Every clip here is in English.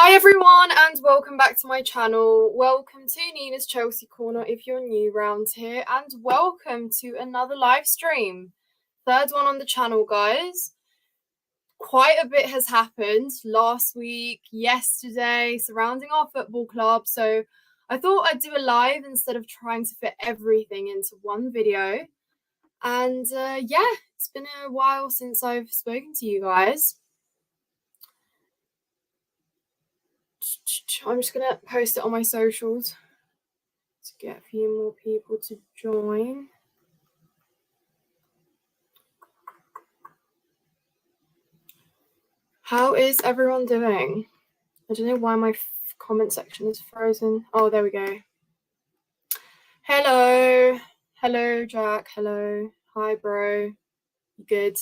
Hi everyone and welcome back to my channel. Welcome to Nina's Chelsea Corner if you're new round here, and welcome to another live stream. Third one on the channel, guys. Quite a bit has happened last week, yesterday, surrounding our football club, so I thought I'd do a live instead of trying to fit everything into one video. And yeah, it's been a while since I've spoken to you guys. I'm just gonna post it on my socials to get a few more people to join. How is everyone doing? I don't know why my comment section is frozen. Oh, there we go. Hello Jack. Hello. Hi bro. Good.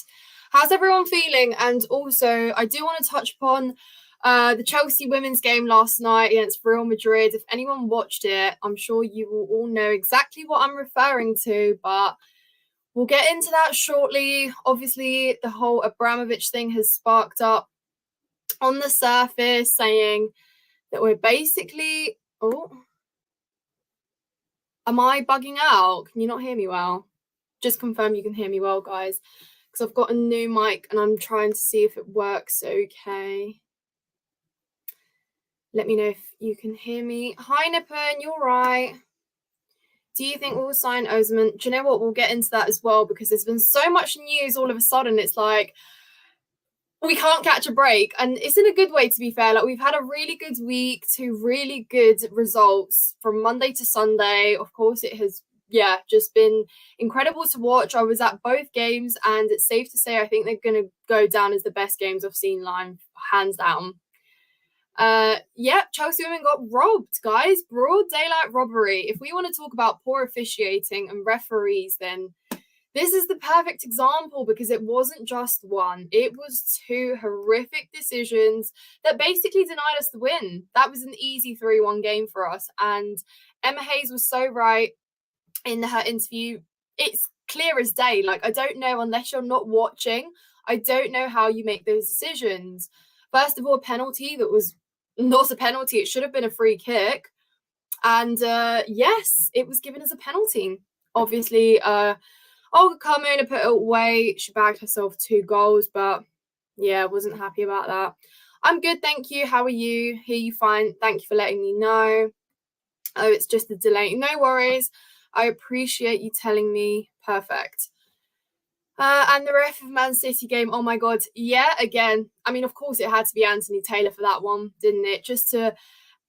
How's everyone feeling? And also I do want to touch upon the Chelsea women's game last night against Real Madrid. If anyone watched it, I'm sure you will all know exactly what I'm referring to, but we'll get into that shortly. Obviously, the whole Abramovich thing has sparked up on the surface, saying that we're basically... Oh, am I bugging out? Can you not hear me well? Just confirm you can hear me well, guys, because I've got a new mic and I'm trying to see if it works okay. Let me know if you can hear me. Hi, Nippon, you're right. Do you think we'll sign Osimhen? Do you know what? We'll get into that as well, because there's been so much news all of a sudden. It's like we can't catch a break, and it's in a good way, to be fair. Like, we've had a really good week, 2 really good results from Monday to Sunday. Of course, it has, yeah, just been incredible to watch. I was at both games, and it's safe to say I think they're going to go down as the best games I've seen live, hands down. Yeah, Chelsea women got robbed, guys. Broad daylight robbery. If we want to talk about poor officiating and referees, then this is the perfect example, because it wasn't just one. It was 2 horrific decisions that basically denied us the win. That was an easy 3-1 game for us. And Emma Hayes was so right in her interview. It's clear as day. Like, I don't know, unless you're not watching, I don't know how you make those decisions. First of all, a penalty that was not a penalty. It should have been a free kick. And yes, it was given as a penalty. Obviously, Olga Carmona put it away. She bagged herself 2 goals, but yeah, wasn't happy about that. I'm good, thank you. How are you? Hear you fine. Thank you for letting me know. Oh, it's just a delay. No worries. I appreciate you telling me. Perfect. And the ref of Man City game, oh my God. Yeah, again, I mean, of course it had to be Anthony Taylor for that one, didn't it? Just to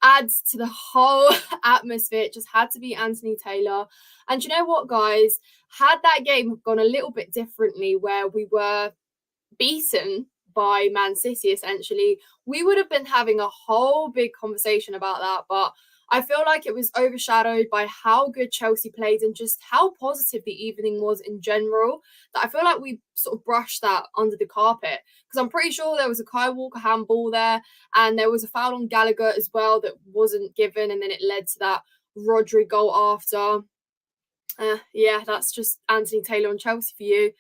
add to the whole atmosphere, it just had to be Anthony Taylor. And you know what, guys? Had that game gone a little bit differently, where we were beaten by Man City, essentially, we would have been having a whole big conversation about that. But I feel like it was overshadowed by how good Chelsea played and just how positive the evening was in general, that I feel like we sort of brushed that under the carpet. Because I'm pretty sure there was a Kyle Walker handball there, and there was a foul on Gallagher as well that wasn't given, and then it led to that Rodri goal after. Yeah, that's just Anthony Taylor on Chelsea for you.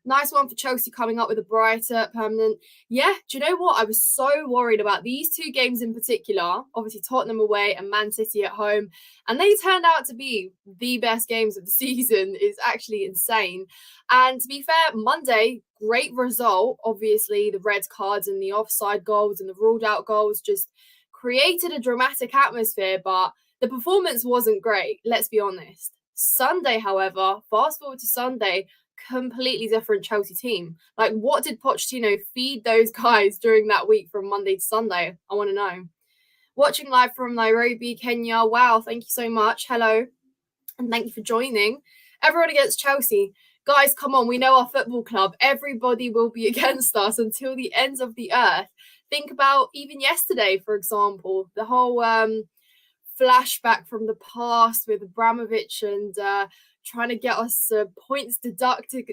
Nice one for Chelsea coming up with a brighter permanent. Yeah, do you know what? I was so worried about these 2 games in particular. Obviously, Tottenham away and Man City at home. And they turned out to be the best games of the season. It's actually insane. And to be fair, Monday, great result. Obviously, the red cards and the offside goals and the ruled out goals just created a dramatic atmosphere. But the performance wasn't great, let's be honest. Sunday, however, fast forward to Sunday, completely different Chelsea team. Like, what did Pochettino feed those guys during that week from Monday to Sunday? I want to know. Watching live from Nairobi, Kenya. Wow, thank you so much. Hello, and thank you for joining. Everyone against Chelsea. Guys, come on, we know our football club. Everybody will be against us until the ends of the earth. Think about even yesterday, for example, the whole flashback from the past with Abramovich and trying to get us points deducted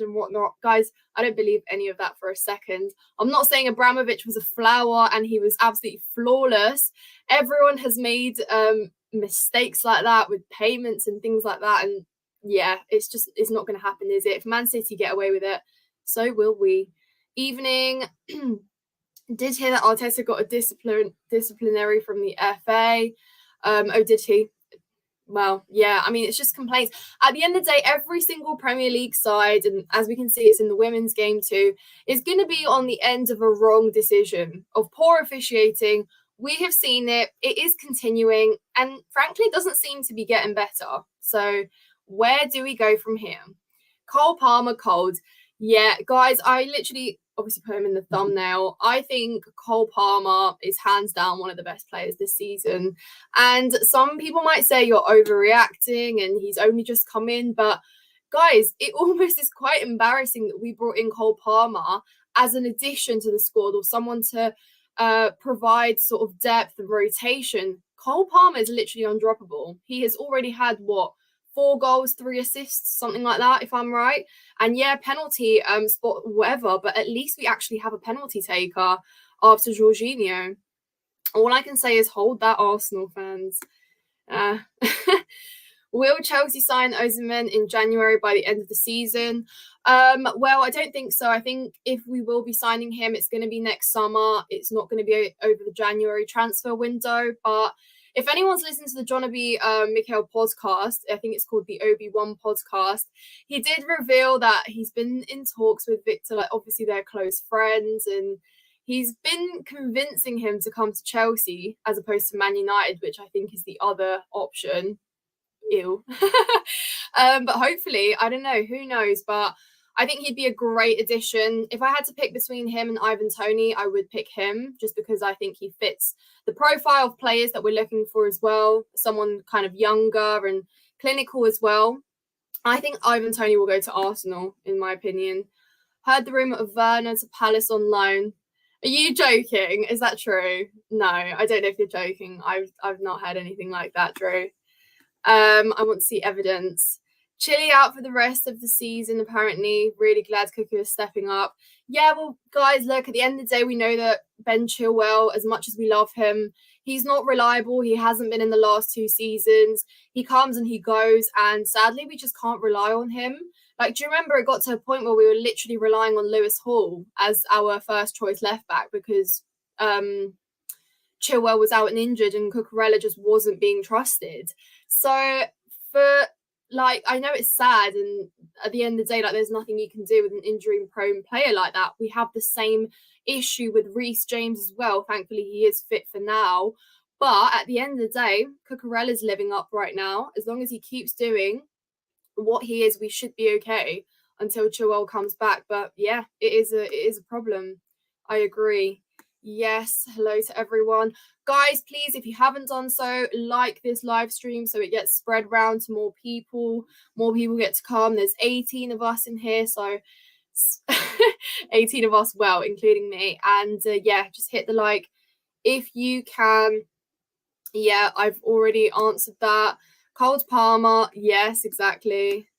and whatnot. Guys, I don't believe any of that for a second. I'm not saying Abramovich was a flower and he was absolutely flawless. Everyone has made mistakes like that with payments and things like that. And yeah, it's not going to happen, is it? If Man City get away with it, so will we. Evening. Did hear that Arteta got a disciplinary from the FA. Oh, did he? Well, yeah, I mean, it's just complaints. At the end of the day, every single Premier League side, and as we can see, it's in the women's game too, is going to be on the end of a wrong decision, of poor officiating. We have seen it. It is continuing, and frankly, it doesn't seem to be getting better. So, where do we go from here? Cole Palmer, cold. Yeah, guys, I literally obviously put him in the thumbnail. I think Cole Palmer is hands down one of the best players this season. And some people might say you're overreacting and he's only just come in. But guys, it almost is quite embarrassing that we brought in Cole Palmer as an addition to the squad or someone to provide sort of depth and rotation. Cole Palmer is literally undroppable. He has already had what? 4 goals, 3 assists, something like that, if I'm right. And yeah, penalty spot, whatever, but at least we actually have a penalty taker after Jorginho. All I can say is hold that, Arsenal fans. Will Chelsea sign Osimhen in January by the end of the season? Well, I don't think so. I think if we will be signing him, it's going to be next summer. It's not going to be over the January transfer window. But if anyone's listened to the Jonaby WUCL podcast, I think it's called the Obi-Wan podcast, he did reveal that he's been in talks with Victor, like obviously they're close friends, and he's been convincing him to come to Chelsea as opposed to Man United, which I think is the other option. Ew. But hopefully, I don't know, who knows, but I think he'd be a great addition. If I had to pick between him and Ivan Toney, I would pick him just because I think he fits the profile of players that we're looking for as well. Someone kind of younger and clinical as well. I think Ivan Toney will go to Arsenal, in my opinion. Heard the rumour of Werner to Palace on loan. Are you joking? Is that true? No, I don't know if you're joking. I've not heard anything like that, Drew. I want to see evidence. Chile out for the rest of the season, apparently. Really glad Cuckoo is stepping up. Yeah, well, guys, look, at the end of the day, we know that Ben Chilwell, as much as we love him, he's not reliable. He hasn't been in the last 2 seasons. He comes and he goes, and sadly, we just can't rely on him. Like, do you remember it got to a point where we were literally relying on Lewis Hall as our first choice left back because Chilwell was out and injured and Cucurella just wasn't being trusted. So for like, I know it's sad, and at the end of the day, like there's nothing you can do with an injury-prone player like that. We have the same issue with Reece James as well. Thankfully, he is fit for now. But at the end of the day, Cucurella's living up right now. As long as he keeps doing what he is, we should be okay until Chilwell comes back. But yeah, it is a problem. I agree. Yes, hello to everyone. Guys, please, if you haven't done so, like this live stream so it gets spread around to more people. More people get to come. There's 18 of us in here, so 18 of us, well, including me. And yeah, just hit the like if you can. Yeah, I've already answered that. Cold Palmer, yes, exactly.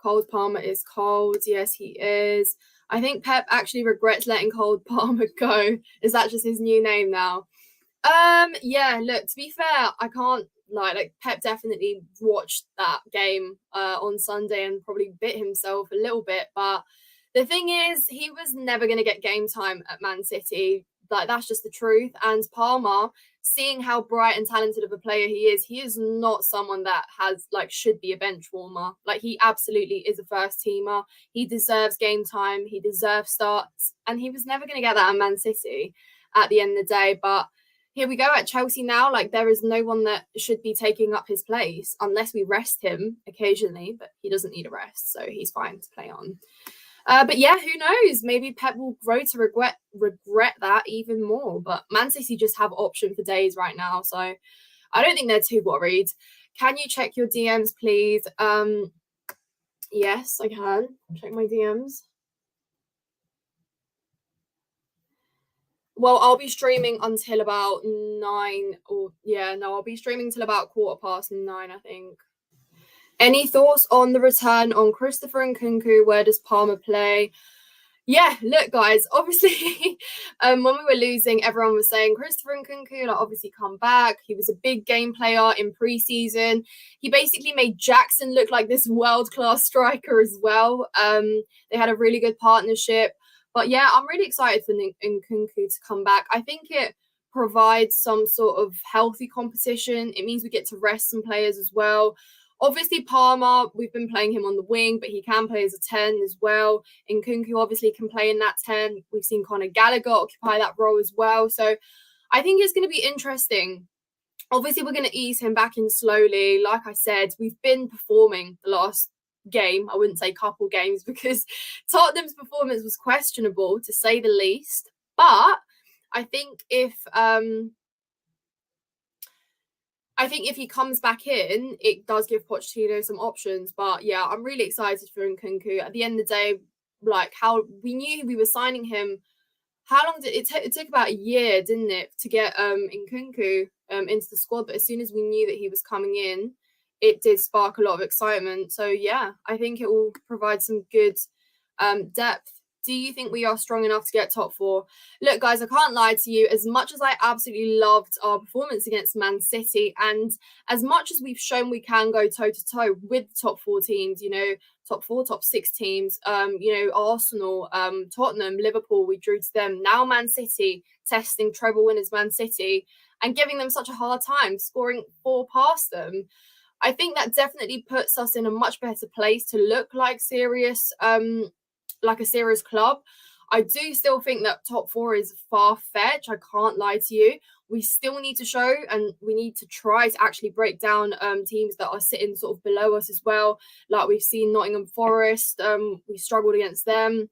Cold Palmer is cold. Yes, he is. I think Pep actually regrets letting Cole Palmer go. Is that just his new name now? Yeah, look, to be fair, I can't lie. Like Pep definitely watched that game on Sunday and probably bit himself a little bit. But the thing is, he was never going to get game time at Man City. Like, that's just the truth. And Palmer, seeing how bright and talented of a player he is not someone that has like should be a bench warmer. Like, he absolutely is a first teamer. He deserves game time. He deserves starts. And he was never going to get that at Man City at the end of the day. But here we go at Chelsea now. Like, there is no one that should be taking up his place unless we rest him occasionally. But he doesn't need a rest, so he's fine to play on. But yeah, who knows? Maybe Pep will grow to regret that even more. But Man City just have option for days right now, so I don't think they're too worried. Can you check your DMs, please? Yes, I can. Check my DMs. Well, I'll be streaming until about 9 I'll be streaming till about 9:15, I think. Any thoughts on the return on Christopher and Nkunku? Where does Palmer play? Yeah, look, guys, obviously, when we were losing, everyone was saying Christopher Nkunku, like, obviously come back. He was a big game player in pre-season. He basically made Jackson look like this world-class striker as well. They had a really good partnership. But yeah, I'm really excited for Nkunku to come back. I think it provides some sort of healthy competition. It means we get to rest some players as well. Obviously, Palmer, we've been playing him on the wing, but he can play as a 10 as well. Nkunku obviously can play in that 10. We've seen Conor Gallagher occupy that role as well. So I think it's going to be interesting. Obviously, we're going to ease him back in slowly. Like I said, we've been performing the last game. I wouldn't say couple games because Tottenham's performance was questionable to say the least. But I think if he comes back in, it does give Pochettino some options. But yeah, I'm really excited for Nkunku. At the end of the day, like how we knew we were signing him. How long did it take? It took about a year, didn't it, to get Nkunku into the squad? But as soon as we knew that he was coming in, it did spark a lot of excitement. So yeah, I think it will provide some good depth. Do you think we are strong enough to get top 4? Look, guys, I can't lie to you. As much as I absolutely loved our performance against Man City, and as much as we've shown we can go toe-to-toe with top 4 teams, you know, top 4, top 6 teams, you know, Arsenal, Tottenham, Liverpool, we drew to them. Now Man City, testing treble winners Man City, and giving them such a hard time, scoring 4 past them. I think that definitely puts us in a much better place to look like a serious club. I do still think that top 4 is far-fetched. I can't lie to you. We still need to show and we need to try to actually break down teams that are sitting sort of below us as well. Like we've seen Nottingham Forest, we struggled against them.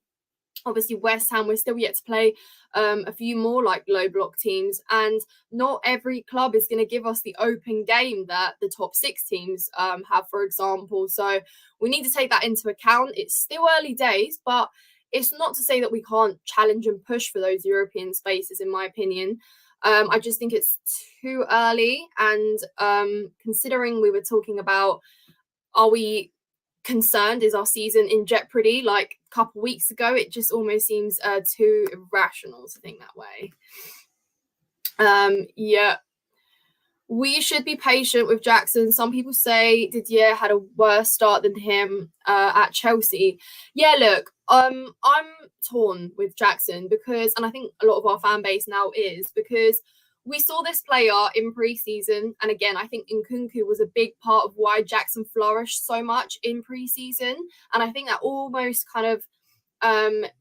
Obviously, West Ham, we're still yet to play a few more like low block teams, and not every club is going to give us the open game that the top 6 teams have, for example. So we need to take that into account. It's still early days, but it's not to say that we can't challenge and push for those European spaces, in my opinion. I just think it's too early, and considering we were talking about, are we concerned, is our season in jeopardy, like a couple weeks ago, it just almost seems too irrational to think that way. Yeah, we should be patient with Jackson. Some people say Didier had a worse start than him at Chelsea. Yeah, look, I'm torn with Jackson because, and I think a lot of our fan base now is, because we saw this player in pre-season, and again, I think Nkunku was a big part of why Jackson flourished so much in pre-season, and I think that almost kind of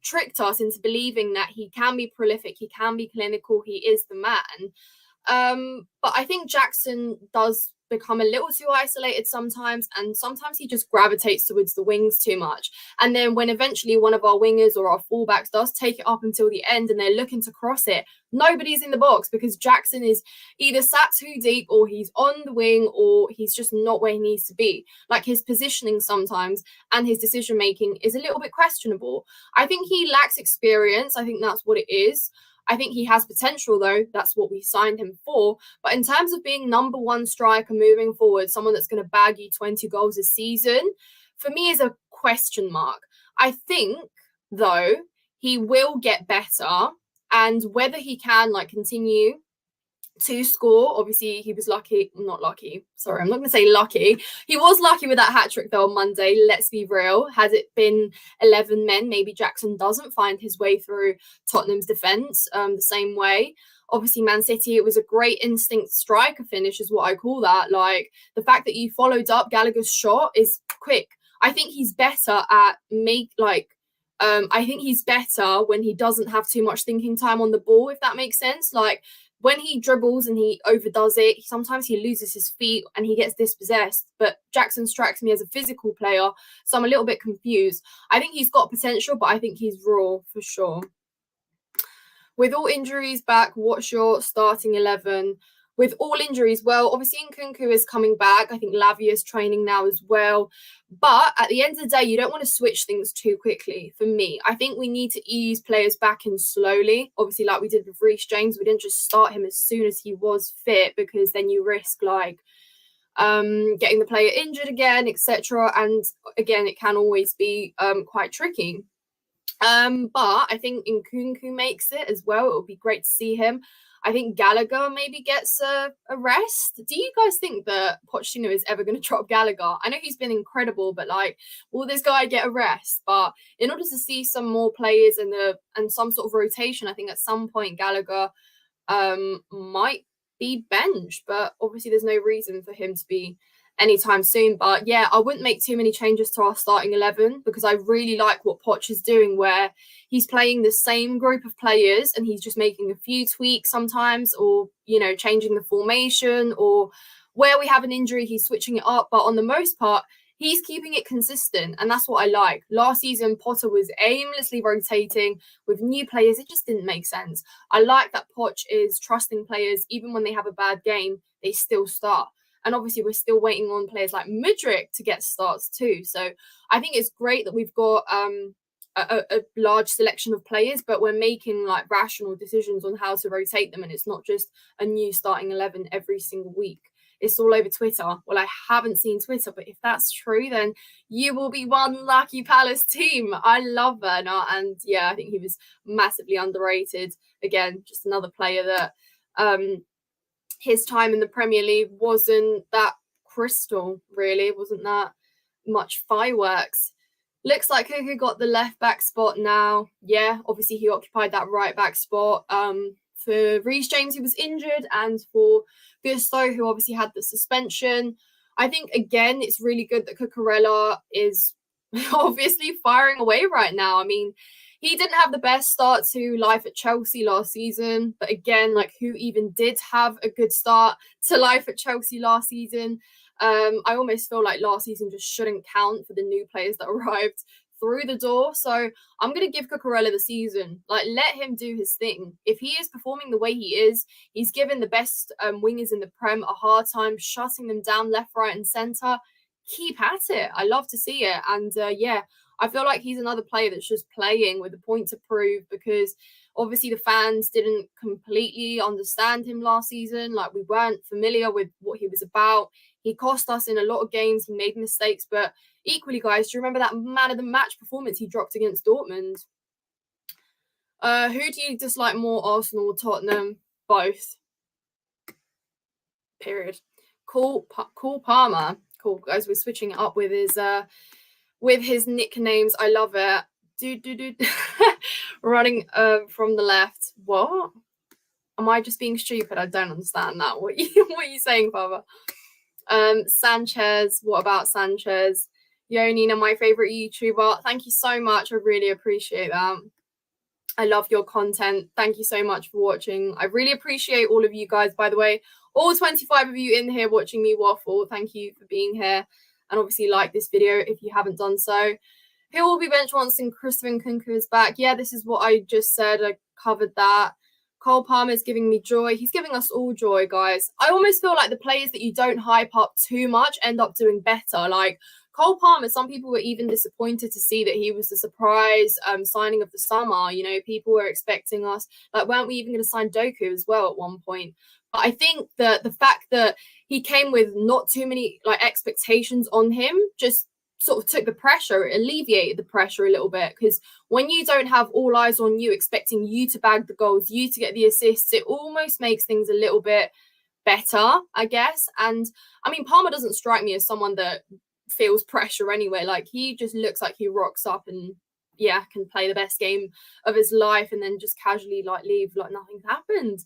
tricked us into believing that he can be prolific, he can be clinical, he is the man. But I think Jackson does become a little too isolated sometimes, and sometimes he just gravitates towards the wings too much. And then when eventually one of our wingers or our fullbacks does take it up until the end and they're looking to cross it, nobody's in the box because Jackson is either sat too deep, or he's on the wing, or he's just not where he needs to be. Like his positioning sometimes and his decision making is a little bit questionable. I think he lacks experience. I think that's what it is. I think he has potential, though. That's what we signed him for. But in terms of being number 1 striker moving forward, someone that's going to bag you 20 goals a season, for me is a question mark. I think, though, he will get better, and whether he can continue to score. Obviously, he was lucky. Not lucky. Sorry, I'm not going to say lucky. He was lucky with that hat trick, though, on Monday. Let's be real. Had it been 11 men, maybe Jackson doesn't find his way through Tottenham's defence the same way. Obviously, Man City, it was a great instinct striker finish, is what I call that. Like, the fact that you followed up Gallagher's shot is quick. I think he's better at I think he's better when he doesn't have too much thinking time on the ball, if that makes sense. Like, when he dribbles and he overdoes it, sometimes he loses his feet and he gets dispossessed. But Jackson strikes me as a physical player, so I'm a little bit confused. I think he's got potential, but I think he's raw for sure. With all injuries back, what's your starting 11? With all injuries, well, obviously Nkunku is coming back. I think Lavia is training now as well. But at the end of the day, you don't want to switch things too quickly for me. I think we need to ease players back in slowly. Obviously, like we did with Reece James, we didn't just start him as soon as he was fit, because then you risk getting the player injured again, etc. And again, it can always be quite tricky. But I think Nkunku makes it as well. It would be great to see him. I think Gallagher maybe gets a rest. Do you guys think that Pochettino is ever going to drop Gallagher? I know he's been incredible, but like, will this guy get a rest? But in order to see some more players and some sort of rotation, I think at some point Gallagher might be benched, but obviously there's no reason for him to be anytime soon. But yeah, I wouldn't make too many changes to our starting 11 because I really like what Poch is doing, where he's playing the same group of players and he's just making a few tweaks sometimes, or changing the formation, or where we have an injury he's switching it up. But on the most part, he's keeping it consistent, and that's what I like. Last season, Potter was aimlessly rotating with new players. It just didn't make sense. I like that Poch is trusting players, even when they have a bad game, they still start. And obviously, we're still waiting on players like Madrid to get starts too. So I think it's great that we've got a large selection of players, but we're making like rational decisions on how to rotate them. And it's not just a new starting 11 every single week. It's all over Twitter. Well, I haven't seen Twitter, but if that's true, then you will be one lucky Palace team. I love Werner. And yeah, I think he was massively underrated. Again, just another player that his time in the Premier League wasn't that crystal, really. It wasn't that much fireworks. Looks like Cuckoo got the left back spot now. Yeah, obviously he occupied that right back spot. For Reece James, who was injured, and for Gusto, who obviously had the suspension. I think, again, it's really good that Cucurella is obviously firing away right now. I mean, he didn't have the best start to life at Chelsea last season. But again, like, who even did have a good start to life at Chelsea last season? I almost feel like last season just shouldn't count for the new players that arrived through the door. So I'm going to give Cucurella the season. Like, let him do his thing. If he is performing the way he is, he's given the best wingers in the Prem a hard time, shutting them down left, right and centre. Keep at it. I love to see it. And yeah, I feel like he's another player that's just playing with a point to prove, because obviously the fans didn't completely understand him last season. Like, we weren't familiar with what he was about. He cost us in a lot of games. He made mistakes, but equally, guys, do you remember that man of the match performance he dropped against Dortmund? Who do you dislike more, Arsenal or Tottenham? Both. Period. Cool Palmer. Cool, guys. We're switching it up with his nicknames. I love it. Running from the left. What? Am I just being stupid? I don't understand that. What are you saying, Father? Sanchez. What about Sanchez? Yonina, my favorite YouTuber. Thank you so much. I really appreciate that. I love your content. Thank you so much for watching. I really appreciate all of you guys, by the way. All 25 of you in here watching me waffle. Thank you for being here. And obviously like this video if you haven't done so. Who will be bench once Christopher Nkunku is back? Yeah, this is what I just said. I covered that. Cole Palmer is giving me joy. He's giving us all joy, guys. I almost feel like the players that you don't hype up too much end up doing better. Like Cole Palmer, some people were even disappointed to see that he was the surprise signing of the summer. People were expecting us, like, weren't we even going to sign Doku as well at one point? But I think that the fact that he came with not too many like expectations on him just sort of took the pressure, it alleviated the pressure a little bit, because when you don't have all eyes on you, expecting you to bag the goals, you to get the assists, it almost makes things a little bit better, I guess. And I mean, Palmer doesn't strike me as someone that feels pressure anyway. Like, he just looks like he rocks up and yeah, can play the best game of his life and then just casually like leave like nothing happened.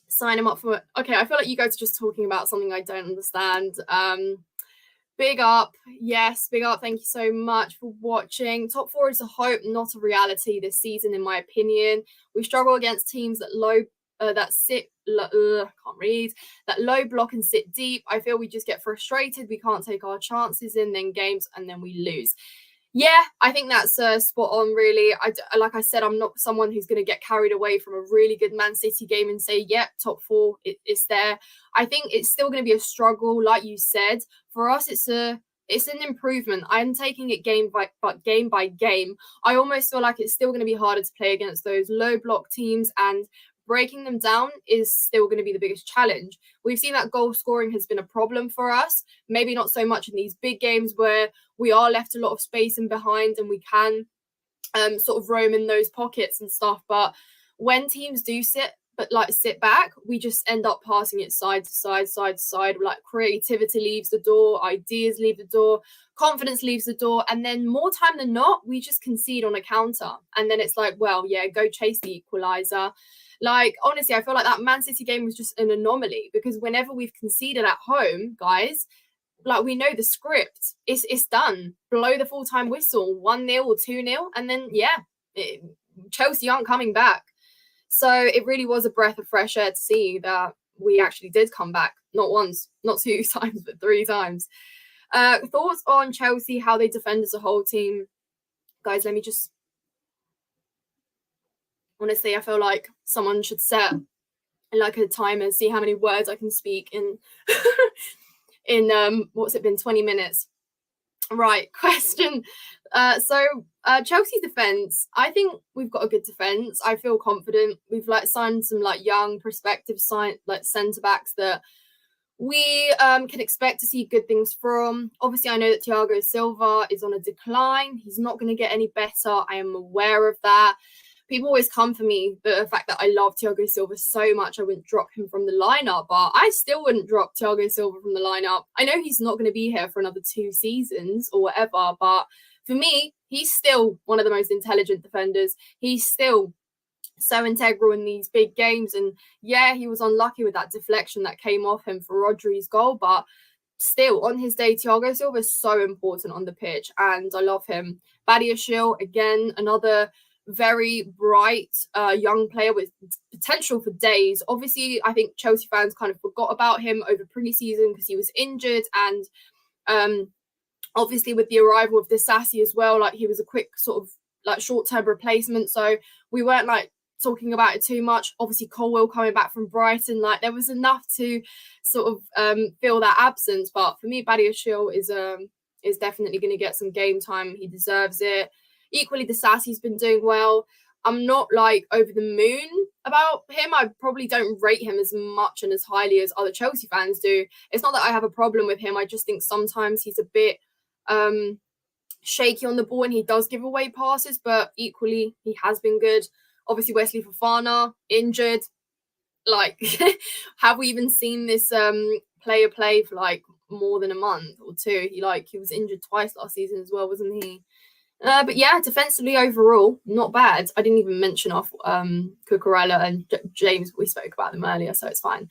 Sign him up for okay, I feel like you guys are just talking about something I don't understand. Big up. Yes, big up. Thank you so much for watching. Top 4 is a hope, not a reality this season, in my opinion. We struggle against teams that low block and sit deep. I feel we just get frustrated. We can't take our chances in then games and then we lose. Yeah, I think that's spot on, really. Like I said, I'm not someone who's going to get carried away from a really good Man City game and say, yep, top 4, it's there. I think it's still going to be a struggle, like you said. For us, it's an improvement. I'm taking it game by game. I almost feel like it's still going to be harder to play against those low block teams, and breaking them down is still going to be the biggest challenge. We've seen that goal scoring has been a problem for us. Maybe not so much in these big games where we are left a lot of space in behind and we can sort of roam in those pockets and stuff. But when teams do sit back, we just end up passing it side to side. Like creativity leaves the door, ideas leave the door, confidence leaves the door, and then more time than not, we just concede on a counter. And then it's like, well, yeah, go chase the equalizer. Like, honestly, I feel like that Man City game was just an anomaly, because whenever we've conceded at home, guys, like, we know the script. It's done. Blow the full-time whistle, 1-0 or 2-0, and then, yeah, Chelsea aren't coming back. So it really was a breath of fresh air to see that we actually did come back. Not once, not 2 times, but 3 times. Thoughts on Chelsea, how they defend as a whole team? Guys, let me just... Honestly, I feel like someone should set like a timer, see how many words I can speak in what's it been, 20 minutes. Right, question. Chelsea's defense, I think we've got a good defense. I feel confident. We've signed some young prospective centre backs that we can expect to see good things from. Obviously, I know that Thiago Silva is on a decline. He's not going to get any better. I am aware of that. People always come for me, the fact that I love Thiago Silva so much, I wouldn't drop him from the lineup, but I still wouldn't drop Thiago Silva from the lineup. I know he's not going to be here for another 2 seasons or whatever, but for me, he's still one of the most intelligent defenders. He's still so integral in these big games. And yeah, he was unlucky with that deflection that came off him for Rodri's goal, but still, on his day, Thiago Silva is so important on the pitch, and I love him. Badiashile, again, another very bright young player with potential for days. Obviously, I think Chelsea fans kind of forgot about him over pre-season because he was injured, and obviously with the arrival of Disasi as well, he was a quick sort of short-term replacement, so we weren't talking about it too much. Obviously, Colwill coming back from Brighton, there was enough to sort of fill that absence. But for me, Badiashile is definitely going to get some game time. He deserves it. Equally, Disasi's been doing well. I'm not over the moon about him. I probably don't rate him as much and as highly as other Chelsea fans do. It's not that I have a problem with him. I just think sometimes he's a bit shaky on the ball and he does give away passes, but equally he has been good. Obviously, Wesley Fofana injured. Have we even seen this player play for more than a month or 2? He was injured twice last season as well, wasn't he? But yeah, defensively overall, not bad. I didn't even mention off Cucurella and James. We spoke about them earlier, so it's fine.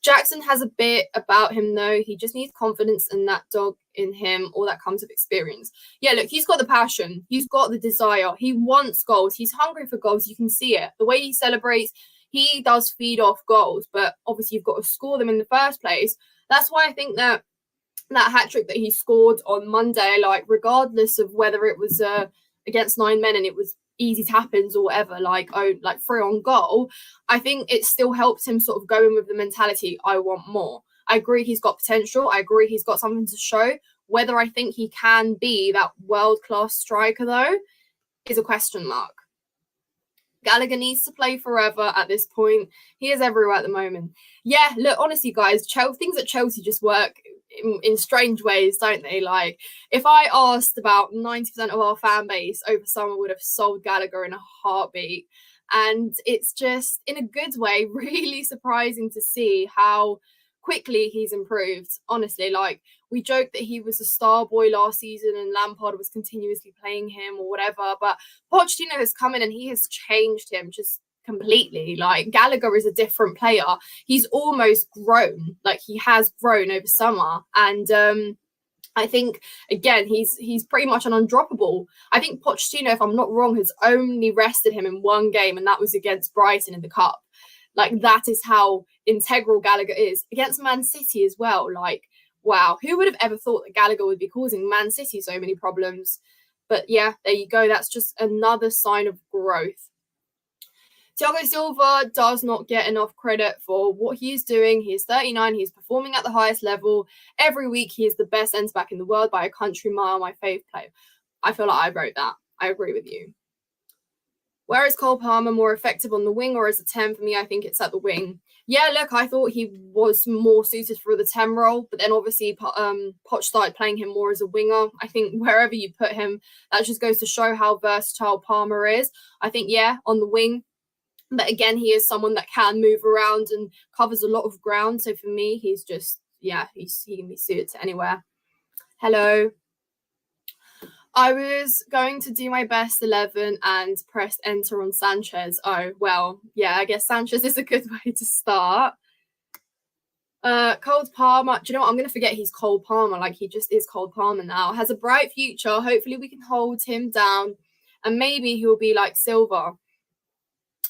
Jackson has a bit about him, though. He just needs confidence and that dog in him. All that comes with experience. Yeah, look, he's got the passion. He's got the desire. He wants goals. He's hungry for goals. You can see it. The way he celebrates, he does feed off goals. But obviously, you've got to score them in the first place. That's why I think that hat-trick that he scored on Monday, regardless of whether it was against 9 men and it was easy tap-ins or whatever, 3 on goal, I think it still helps him sort of go in with the mentality, I want more. I agree he's got potential. I agree he's got something to show. Whether I think he can be that world-class striker, though, is a question mark. Gallagher needs to play forever at this point. He is everywhere at the moment. Yeah, look, honestly, guys, things at Chelsea just work in strange ways, don't they? If I asked about 90% of our fan base over summer, would have sold Gallagher in a heartbeat. And it's just, in a good way, really surprising to see how quickly he's improved. Honestly, we joked that he was a star boy last season and Lampard was continuously playing him or whatever, but Pochettino has come in and he has changed him just completely. Gallagher is a different player. He's almost grown. He has grown over summer, and I think again he's pretty much an undroppable. I think Pochettino, if I'm not wrong, has only rested him in 1 game, and that was against Brighton in the cup. That is how integral Gallagher is against Man City as well. Wow, who would have ever thought that Gallagher would be causing Man City so many problems? But yeah, there you go. That's just another sign of growth. Thiago Silva does not get enough credit for what he is doing. He is 39. He's performing at the highest level. Every week, he is the best centre-back in the world by a country mile, my favourite player. I feel like I wrote that. I agree with you. Where is Cole Palmer more effective, on the wing or as a 10? For me, I think it's at the wing. Yeah, look, I thought he was more suited for the 10 role, but then obviously Poch started playing him more as a winger. I think wherever you put him, that just goes to show how versatile Palmer is. I think, yeah, on the wing, But again, he is someone that can move around and covers a lot of ground. So for me, he's just, yeah, he can be suited to anywhere. Hello. I was going to do my best 11 and press enter on Sanchez. Oh, well, yeah, I guess Sanchez is a good way to start. Cole Palmer, do you know what? I'm going to forget he's Cole Palmer. Like, he just is Cole Palmer now. Has a bright future. Hopefully we can hold him down and maybe he'll be like Silva.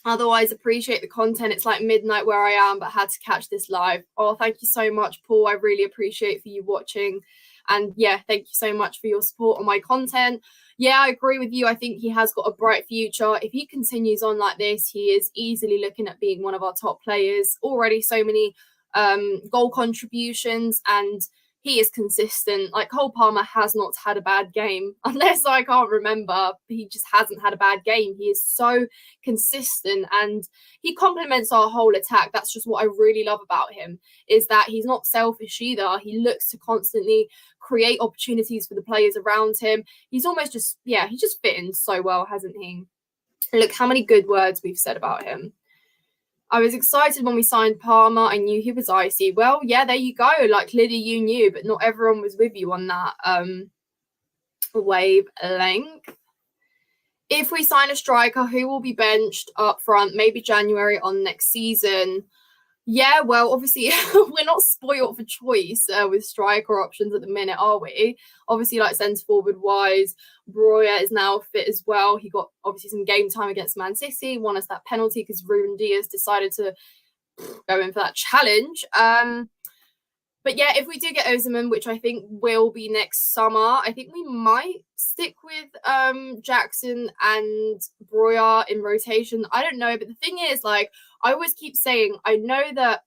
Otherwise, appreciate the content. It's like midnight where I am, but had to catch this live. Oh, thank you so much, Paul. I really appreciate for you watching. And yeah, thank you so much for your support on my content. Yeah, I agree with you. I think he has got a bright future. If he continues on like this, he is easily looking at being one of our top players. Already so many goal contributions, and he is consistent. Like, Cole Palmer has not had a bad game, unless I can't remember. He just hasn't had a bad game. He is so consistent and he complements our whole attack. That's just what I really love about him, is that he's not selfish either. He looks to constantly create opportunities for the players around him. He's almost just, yeah, he just fit in so well, hasn't he? Look how many good words we've said about him. I was excited when we signed Palmer. I knew he was icy. Well, yeah, there you go. Like, Lydia, you knew, but not everyone was with you on that wavelength. If we sign a striker, who will be benched up front? Maybe January on next season. Yeah, well, obviously, we're not spoiled for choice with striker options at the minute, are we? Obviously, like, centre forward wise, Breuer is now fit as well. He got obviously some game time against Man City, won us that penalty because Ruben Diaz decided to go in for that challenge. But yeah, if we do get Osimhen, which I think will be next summer, I think we might stick with Jackson and Breuer in rotation. I don't know, but the thing is, like, I always keep saying, I know that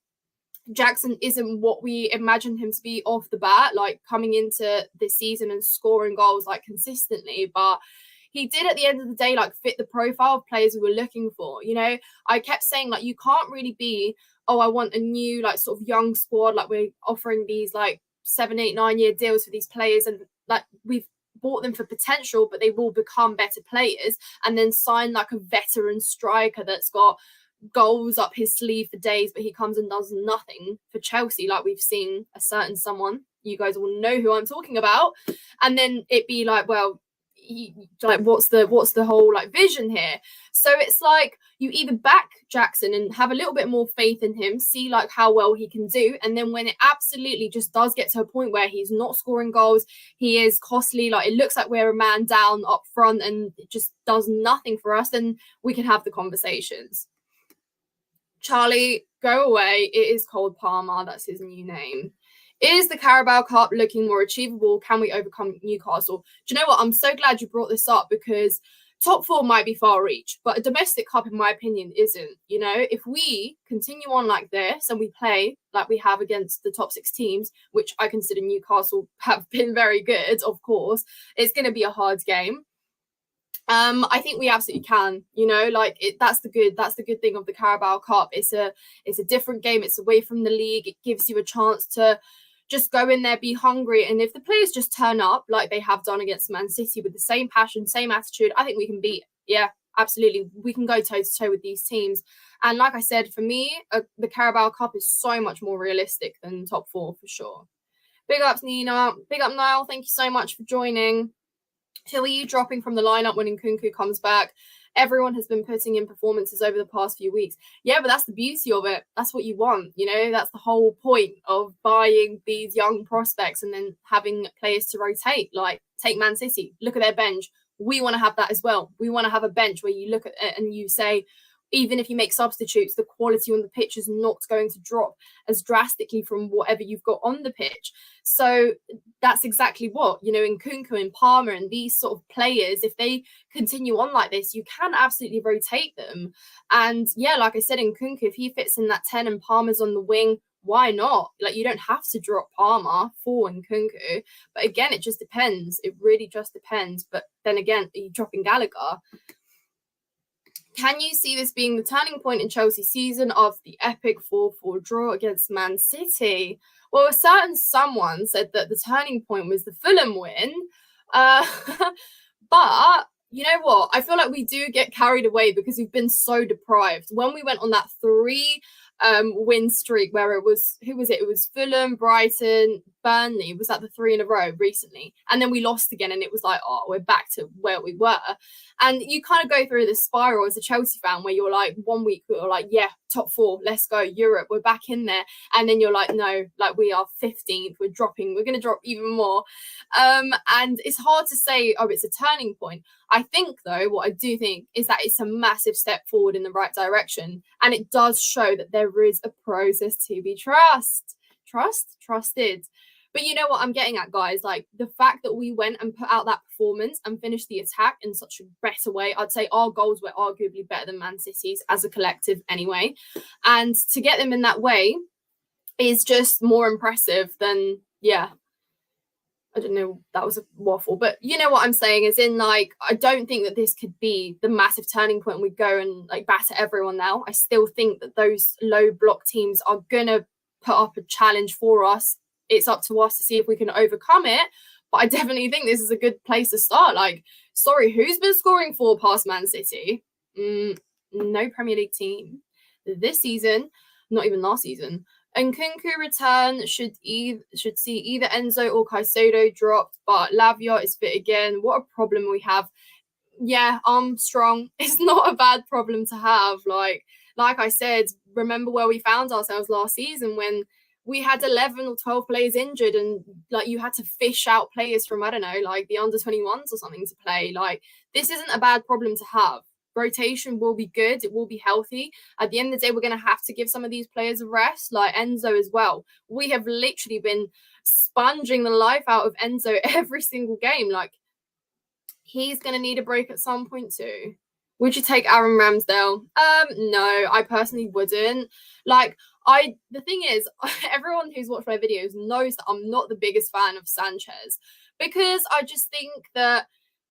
Jackson isn't what we imagine him to be off the bat, like coming into this season and scoring goals like consistently, but he did at the end of the day like fit the profile of players we were looking for. You know, I kept saying, like, you can't really be, oh, I want a new like sort of young squad, like we're offering these like 7, 8, 9 year deals for these players, and like we've bought them for potential, but they will become better players, and then sign like a veteran striker that's got goals up his sleeve for days, but he comes and does nothing for Chelsea, like we've seen a certain someone, you guys will know who I'm talking about, and then it be like, well, like, what's the whole like vision here? So it's like, you either back Jackson and have a little bit more faith in him, see like how well he can do, and then when it absolutely just does get to a point where he's not scoring goals, he is costly, like it looks like we're a man down up front and it just does nothing for us, then we can have the conversations. Charlie, go away. It is Cole Palmer. That's his new name. Is the Carabao Cup looking more achievable? Can we overcome Newcastle? Do you know what? I'm so glad you brought this up, because top four might be far reach, but a domestic cup, in my opinion, isn't. You know, if we continue on like this and we play like we have against the top 6 teams, which I consider Newcastle have been very good, of course, it's going to be a hard game. I think we absolutely can, you know, like that's the good thing of the Carabao Cup. It's a different game. It's away from the league. It gives you a chance to just go in there, be hungry. And if the players just turn up like they have done against Man City with the same passion, same attitude, I think we can beat. Yeah, absolutely. We can go toe to toe with these teams. And like I said, for me, the Carabao Cup is so much more realistic than top 4 for sure. Big ups, Nina. Big up, Niall. Thank you so much for joining. Who are you dropping from the lineup when Nkunku comes back? Everyone has been putting in performances over the past few weeks. Yeah, but that's the beauty of it. That's what you want, you know? That's the whole point of buying these young prospects and then having players to rotate. Like, take Man City. Look at their bench. We want to have that as well. We want to have a bench where you look at it and you say, even if you make substitutes, the quality on the pitch is not going to drop as drastically from whatever you've got on the pitch. So that's exactly what, you know, Nkunku and Palmer and these sort of players, if they continue on like this, you can absolutely rotate them. And yeah, like I said, Nkunku, if he fits in that 10 and Palmer's on the wing, why not? Like, you don't have to drop Palmer for Nkunku. But again, it just depends. It really just depends. But then again, are you dropping Gallagher? Can you see this being the turning point in Chelsea's season of the epic 4-4 draw against Man City? Well, a certain someone said that the turning point was the Fulham win. But You know what? I feel like we do get carried away because we've been so deprived. When we went on that 3 win streak where it was, who was it? It was Fulham, Brighton, Burnley. Was that the 3 in a row recently? And then we lost again, and it was like, oh, we're back to where we were. And you kind of go through this spiral as a Chelsea fan where you're like, one week you're like, yeah, top 4, let's go, Europe, we're back in there. And then you're like, no, like we are 15th, we're dropping, we're going to drop even more. And it's hard to say, oh, it's a turning point. I think, though, what I do think is that it's a massive step forward in the right direction. And it does show that there is a process to be trusted. But you know what I'm getting at, guys? Like, the fact that we went and put out that performance and finished the attack in such a better way. I'd say our goals were arguably better than Man City's as a collective anyway. And to get them in that way is just more impressive than, yeah, I don't know, that was a waffle, but you know what I'm saying, is in like, I don't think that this could be the massive turning point. We go and like batter everyone now. I still think that those low block teams are gonna put up a challenge for us. It's up to us to see if we can overcome it. But I definitely think this is a good place to start. Like, sorry, who's been scoring 4 past Man City? No Premier League team this season, not even last season. And Nkunku return should see either Enzo or Caicedo dropped, but Lavia is fit again. What a problem we have. Yeah, Armstrong is not a bad problem to have. Like I said, remember where we found ourselves last season when we had 11 or 12 players injured, and like you had to fish out players from, I don't know, like the under 21s or something to play. Like, this isn't a bad problem to have. Rotation will be good. It will be healthy. At the end of the day, we're going to have to give some of these players a rest, like Enzo as well. We have literally been sponging the life out of Enzo every single game. Like, he's going to need a break at some point too. Would you take Aaron Ramsdale? No, I personally wouldn't. Like, the thing is, everyone who's watched my videos knows that I'm not the biggest fan of Sanchez, because I just think that,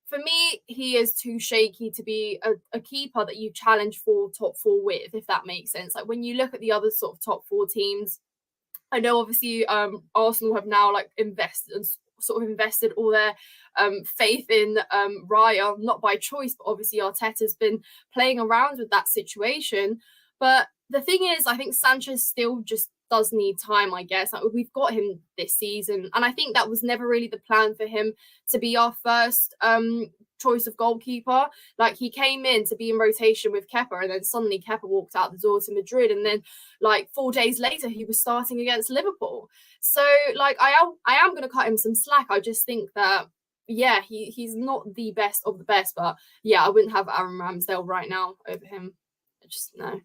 for me, he is too shaky to be a keeper that you challenge for top 4 with, if that makes sense. Like, when you look at the other sort of top 4 teams, I know obviously Arsenal have now like invested all their faith in Raya, not by choice, but obviously Arteta's been playing around with that situation. But the thing is, I think Sanchez still just does need time, I guess. Like, we've got him this season, and I think that was never really the plan for him to be our first choice of goalkeeper. Like, he came in to be in rotation with Kepa, and then suddenly Kepa walked out the door to Madrid, and then like 4 days later he was starting against Liverpool. So like, I am going to cut him some slack. I just think that, yeah, he's not the best of the best, but yeah, I wouldn't have Aaron Ramsdale right now over him. I just, no.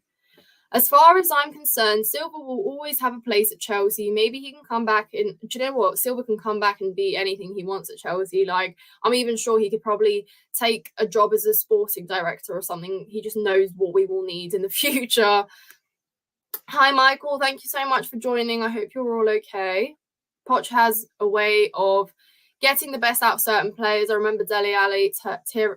As far as I'm concerned, Silva will always have a place at Chelsea. Maybe he can come back in. Do you know what? Silva can come back and be anything he wants at Chelsea. Like, I'm even sure he could probably take a job as a sporting director or something. He just knows what we will need in the future. Hi, Michael. Thank you so much for joining. I hope you're all okay. Poch has a way of getting the best out of certain players. I remember Dele Alli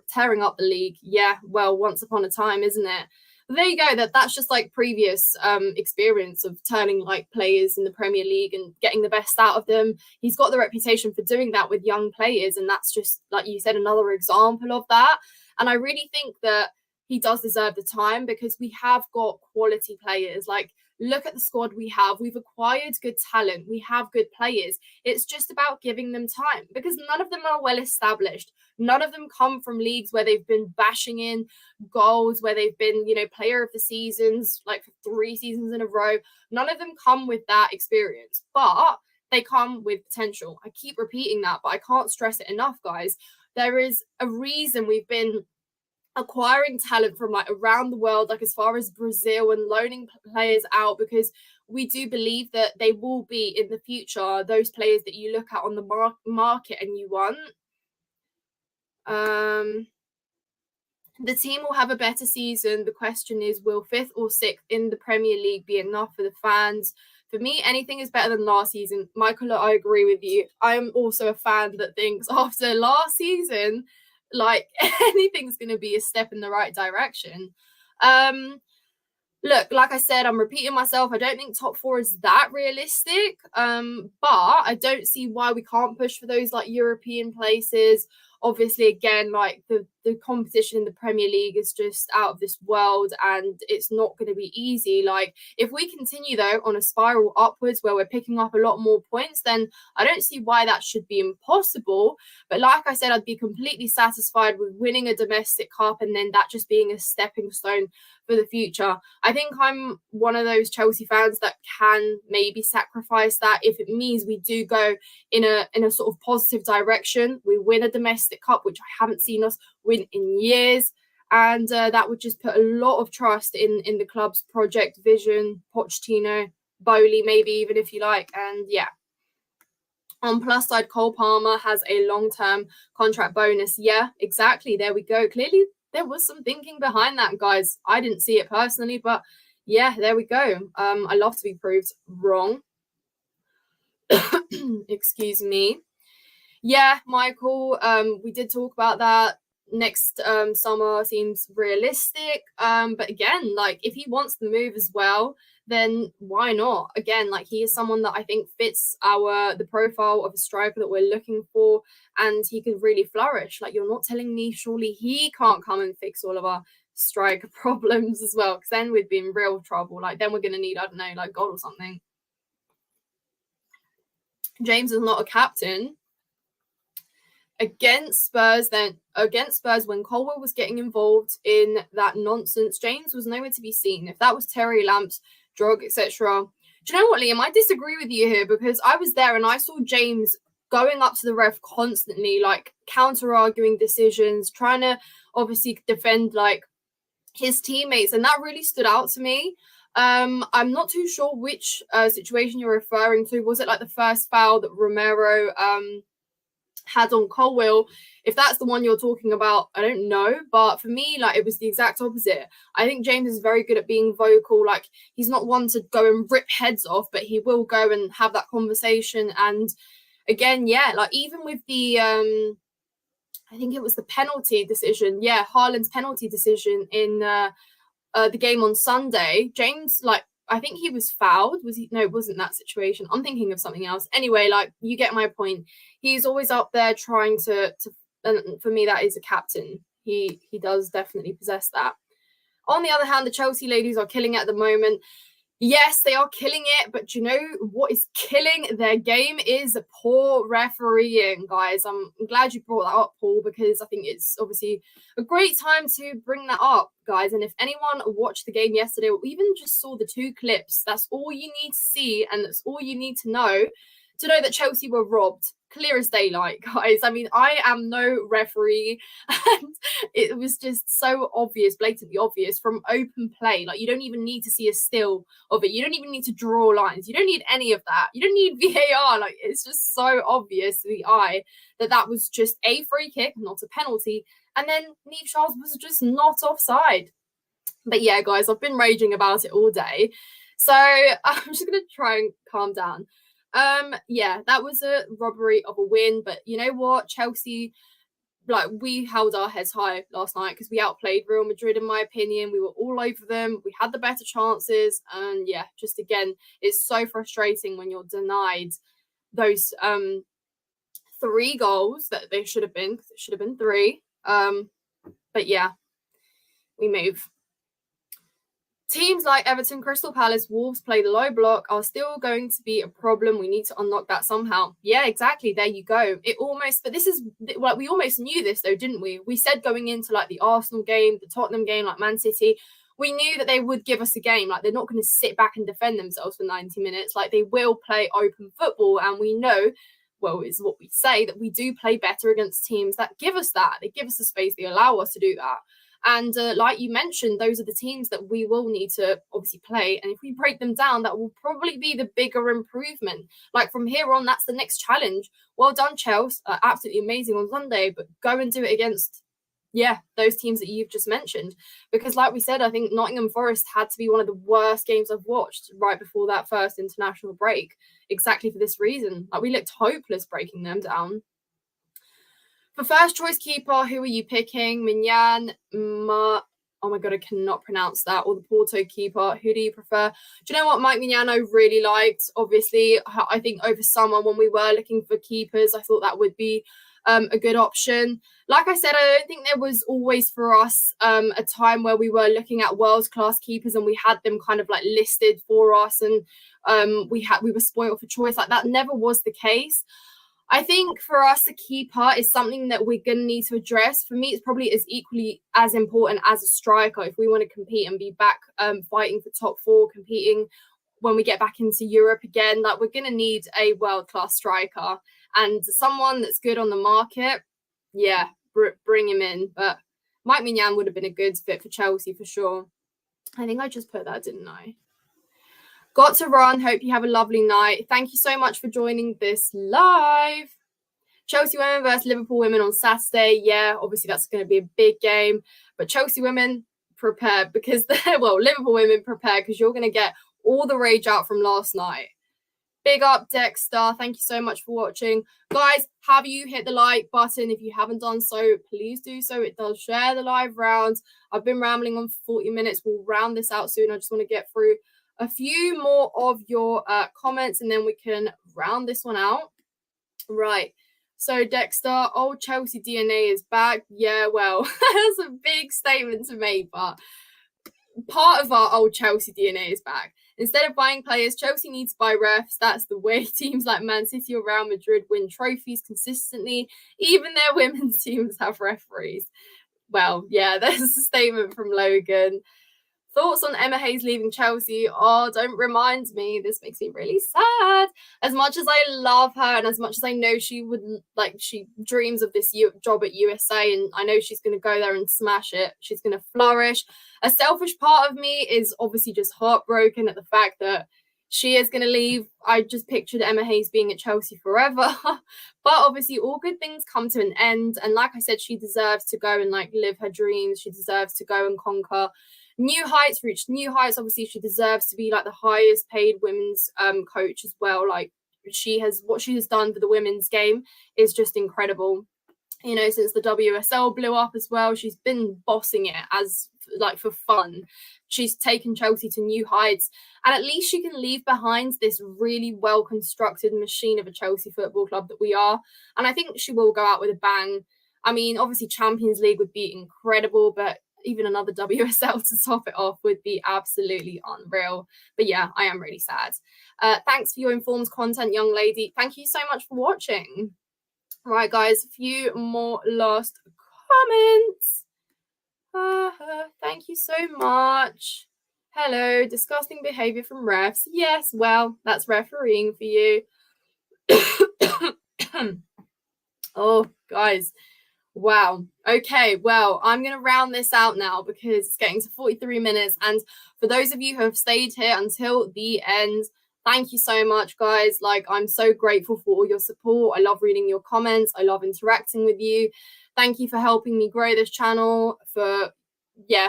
tearing up the league. Yeah, well, once upon a time, isn't it? But there you go. That's just like previous experience of turning like players in the Premier League and getting the best out of them. He's got the reputation for doing that with young players, and that's just, like you said, another example of that. And I really think that he does deserve the time, because we have got quality players. Like, look at the squad we have. We've acquired good talent. We have good players. It's just about giving them time, because none of them are well established. None of them come from leagues where they've been bashing in goals, where they've been, player of the seasons, like for 3 seasons in a row. None of them come with that experience, but they come with potential. I keep repeating that, but I can't stress it enough, guys. There is a reason we've been acquiring talent from like around the world, like as far as Brazil, and loaning players out, because we do believe that they will be in the future those players that you look at on the market and you want. The team will have a better season. The question is, will 5th or 6th in the Premier League be enough for the fans? For me, anything is better than last season. Michael, I agree with you. I'm also a fan that thinks after last season, like, anything's going to be a step in the right direction. Look, like I said, I'm repeating myself. I don't think top 4 is that realistic. But I don't see why we can't push for those like European places. obviously, again, like the competition in the Premier League is just out of this world, and it's not going to be easy. Like, if we continue though on a spiral upwards where we're picking up a lot more points, then I don't see why that should be impossible. But like I said, I'd be completely satisfied with winning a domestic cup and then that just being a stepping stone for the future. I think I'm one of those Chelsea fans that can maybe sacrifice that if it means we do go in a sort of positive direction. We win a domestic cup, which I haven't seen us win in years, and that would just put a lot of trust in the club's project, vision, Pochettino, Bowley, maybe even if you like. And yeah, on plus side, Cole Palmer has a long-term contract bonus. Yeah, exactly. There we go. Clearly, there was some thinking behind that, guys. I didn't see it personally, but yeah, there we go. I love to be proved wrong. Excuse me. Yeah, Michael, we did talk about that. Next summer seems realistic. But again, like if he wants the move as well, then why not? Again, like he is someone that I think fits the profile of a striker that we're looking for, and he could really flourish. Like, you're not telling me surely he can't come and fix all of our striker problems as well, because then we'd be in real trouble. Like, then we're gonna need, I don't know, like God or something. James is not a captain. Against Spurs when Colwell was getting involved in that nonsense, James was nowhere to be seen. If that was Terry Lamps, drug, etc. Do you know what, Liam? I disagree with you here, because I was there and I saw James going up to the ref constantly, like counter-arguing decisions, trying to obviously defend like his teammates, and that really stood out to me. I'm not too sure which situation you're referring to. Was it like the first foul that Romero had on Colwell? If that's the one you're talking about, I don't know. But for me, like, it was the exact opposite. I think James is very good at being vocal. Like, he's not one to go and rip heads off, but he will go and have that conversation. And again, yeah, like even with the I think it was the penalty decision. Yeah, Haaland's penalty decision in the game on Sunday. James, like, I think he was fouled. Was he? No, it wasn't that situation. I'm thinking of something else. Anyway, like, you get my point. He's always up there trying to and for me, that is a captain. He does definitely possess that. On the other hand, the Chelsea ladies are killing it at the moment. Yes, they are killing it, but you know what is killing their game is poor refereeing, guys. I'm glad you brought that up, Paul, because I think it's obviously a great time to bring that up, guys. And if anyone watched the game yesterday or even just saw the 2 clips, that's all you need to see, and that's all you need to know that Chelsea were robbed. Clear as daylight, guys. I mean, I am no referee, and it was just so obvious, blatantly obvious from open play. Like, you don't even need to see a still of it. You don't even need to draw lines. You don't need any of that. You don't need VAR. Like, it's just so obvious to the eye that was just a free kick, not a penalty. And then Niamh Charles was just not offside. But yeah, guys, I've been raging about it all day, so I'm just going to try and calm down. Yeah, that was a robbery of a win, but you know what, Chelsea, like, we held our heads high last night because we outplayed Real Madrid, in my opinion. We were all over them. We had the better chances, and yeah, just again, it's so frustrating when you're denied those 3 goals that they should have been, because it should have been 3. But yeah, we move. Teams like Everton, Crystal Palace, Wolves play the low block are still going to be a problem. We need to unlock that somehow. Yeah, exactly. There you go. But this is, like, we almost knew this though, didn't we? We said going into like the Arsenal game, the Tottenham game, like Man City, we knew that they would give us a game. Like, they're not going to sit back and defend themselves for 90 minutes. Like, they will play open football, and we know, well, is what we say, that we do play better against teams that give us that. They give us the space. They allow us to do that. And like you mentioned, those are the teams that we will need to obviously play. And if we break them down, that will probably be the bigger improvement. Like, from here on, that's the next challenge. Well done, Chelsea. Absolutely amazing on Sunday, but go and do it against, yeah, those teams that you've just mentioned. Because like we said, I think Nottingham Forest had to be one of the worst games I've watched right before that first international break. Exactly for this reason. Like, we looked hopeless breaking them down. For first choice keeper, who are you picking? Mignan, oh my God, I cannot pronounce that. Or the Porto keeper. Who do you prefer? Do you know what? Mike Mignan I really liked. Obviously, I think over summer when we were looking for keepers, I thought that would be a good option. Like I said, I don't think there was always for us a time where we were looking at world-class keepers and we had them kind of like listed for us, and we were spoiled for choice. Like, that never was the case. I think for us, the keeper is something that we're going to need to address. For me, it's probably as equally as important as a striker if we want to compete and be back fighting for top four, competing when we get back into Europe again. Like, we're going to need a world-class striker and someone that's good on the market. Yeah, bring him in. But Mike Mignan would have been a good fit for Chelsea for sure. I think I just put that, didn't I? Got to run. Hope you have a lovely night. Thank you so much for joining this live. Chelsea women versus Liverpool women on Saturday. Yeah, obviously that's going to be a big game. But Chelsea women, prepare, because Liverpool women, prepare, because you're going to get all the rage out from last night. Big up, Dexter. Thank you so much for watching. Guys, have you hit the like button? If you haven't done so, please do so. It does share the live rounds. I've been rambling on for 40 minutes. We'll round this out soon. I just want to get through a few more of your comments, and then we can round this one out. Right. So, Dexter, old Chelsea DNA is back. Yeah, well, that's a big statement to make, but part of our old Chelsea DNA is back. Instead of buying players, Chelsea needs to buy refs. That's the way teams like Man City or Real Madrid win trophies consistently. Even their women's teams have referees. Well, yeah, there's a statement from Logan. Thoughts on Emma Hayes leaving Chelsea? Oh, don't remind me. This makes me really sad. As much as I love her and as much as I know she dreams of this job at USA, and I know she's going to go there and smash it. She's going to flourish. A selfish part of me is obviously just heartbroken at the fact that she is going to leave. I just pictured Emma Hayes being at Chelsea forever. But obviously all good things come to an end. And like I said, she deserves to go and live her dreams. She deserves to go and conquer new heights, reach new heights. Obviously, she deserves to be the highest paid women's coach as well. What she has done for the women's game is just incredible. You know, since the WSL blew up as well, she's been bossing it as for fun. She's taken Chelsea to new heights, and at least she can leave behind this really well constructed machine of a Chelsea Football Club that we are. And I think she will go out with a bang. I mean, obviously Champions League would be incredible, but even another WSL to top it off would be absolutely unreal. But yeah, I am really sad. Thanks for your informed content, young lady. Thank you so much for watching. Right, guys, a few more last comments. Thank you so much. Hello, disgusting behavior from refs. Yes, well, that's refereeing for you. Oh, guys. Wow. Okay, well, I'm going to round this out now because it's getting to 43 minutes. And for those of you who have stayed here until the end, thank you so much, guys. I'm so grateful for all your support. I love reading your comments. I love interacting with you. Thank you for helping me grow this channel, for,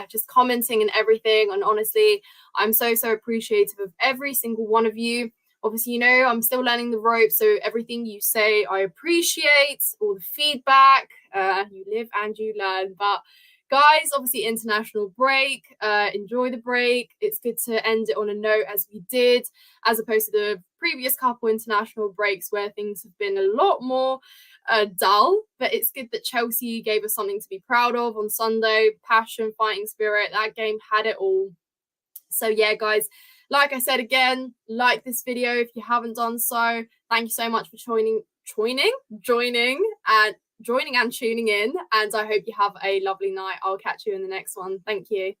just commenting and everything. And honestly, I'm so appreciative of every single one of you. Obviously, you know, I'm still learning the ropes, so everything you say, I appreciate, all the feedback. You live and you learn. But guys, obviously international break. Enjoy the break. It's good to end it on a note as we did, as opposed to the previous couple international breaks where things have been a lot more dull. But it's good that Chelsea gave us something to be proud of on Sunday. Passion, fighting spirit. That game had it all. So yeah, guys. Like I said again, like this video if you haven't done so. Thank you so much for joining and tuning in. And I hope you have a lovely night. I'll catch you in the next one. Thank you.